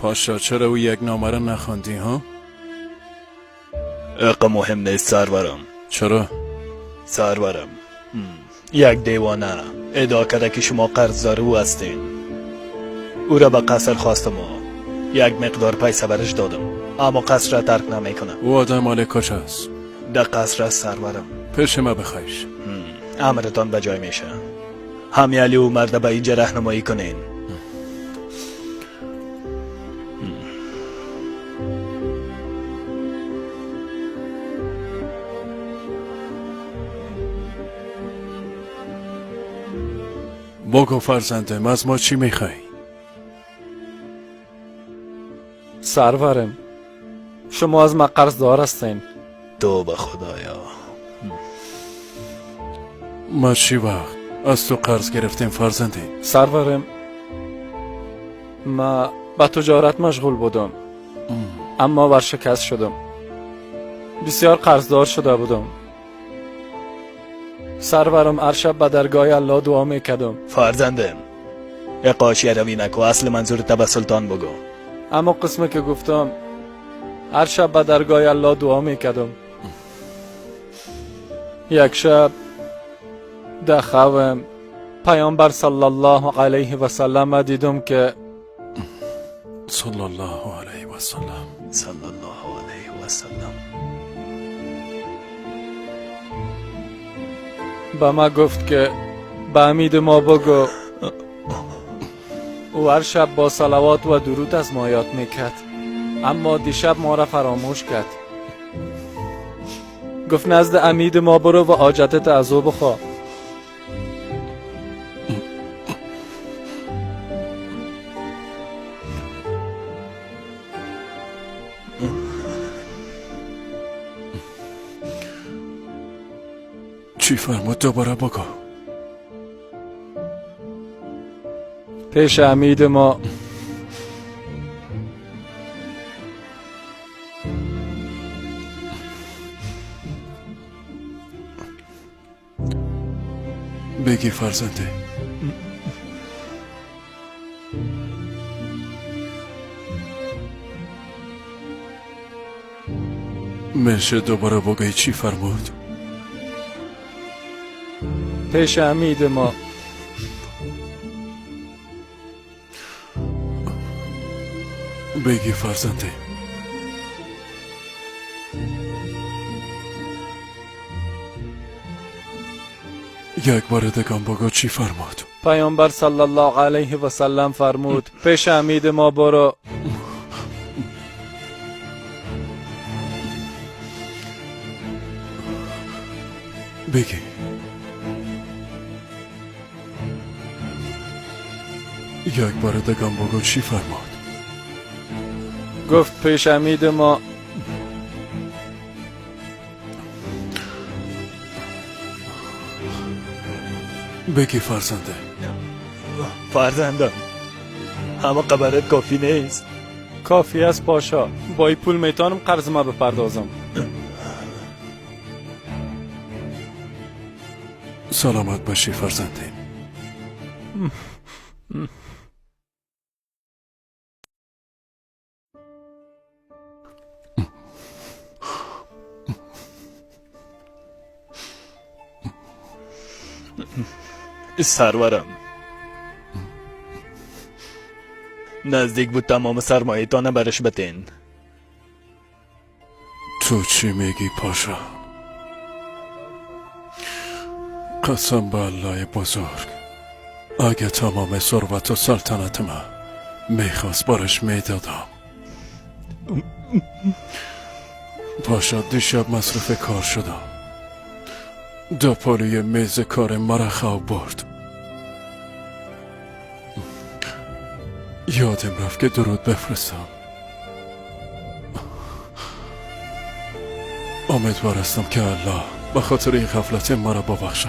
پاشا چرا او یک نامه را نخواندی ها؟ اقا مهم نیست سرورم. چرا؟ سرورم یک دیوانه ادعا کرده که شما قرضدار او هستین. او را به قصر خواستم و یک مقدار پیسه برش دادم، اما قصر را ترک نمیکنه. او آدم مال کجاست؟ در قصر است سرورم. پیش ما بخواهیش. امرتان به جای میشه. همیالی او مرد به اینجا رهنمایی کنین. بگو فرزندم از ما چی میخوای؟ سرورم شما از ما قرضدار هستین. تو به خدایا. ما چی وقت از تو قرض گرفتیم فرزندی؟ سرورم ما به تجارت مشغول بودم اما ورشکست شدم. بسیار قرضدار شده بودم. سرورم هر شب به درگاه الله دعا میکردم. فرزندم اقاشی روی نکو، اصل منظورت به سلطان بگو. اما قسمی که گفتم هر شب به درگاه الله دعا میکردم. یک شب در خوابم پیامبر صلی الله علیه و سلم دیدم که صلی الله علیه و سلم صلی الله علیه و سلم به ما گفت که به امید ما بگو. او هر شب با صلوات و درود از ما یاد میکرد اما دیشب ما را فراموش کرد. گفت نزد امید ما برو و حاجتت از او بخواه. چی فرمود دوباره بگو. پیش امید ما بگی فرزنده. میشه دوباره بگی چی فرمود؟ پیش امید ما بگی فرزنده. یک بار دگان بگو چی فرمود؟ پیامبر صلی الله علیه و سلم فرمود پیش امید ما برو. بگی. یک بار دگان بگو چی فرمود؟ گفت پیش امید ما بگی فرزنده. فرزندم اما قبرت کافی نیست. کافی است پاشا. با این پول میتونم قرض ما بپردازم. سلامت باشی فرزنده. سرورم نزدیک بود تمام سرمایه‌تان برش بتین. تو چی میگی پاشا؟ قسم به الله بزرگ اگه تمام ثروت و سلطنت ما میخواست برش میدادم. پاشا دیشب مصروف کار شدم. دو پالی میز کار مرا خواب برد. یادم رفت که درود بفرستم. امیدوار هستم که الله به خاطر این غفلت مرا ببخشه.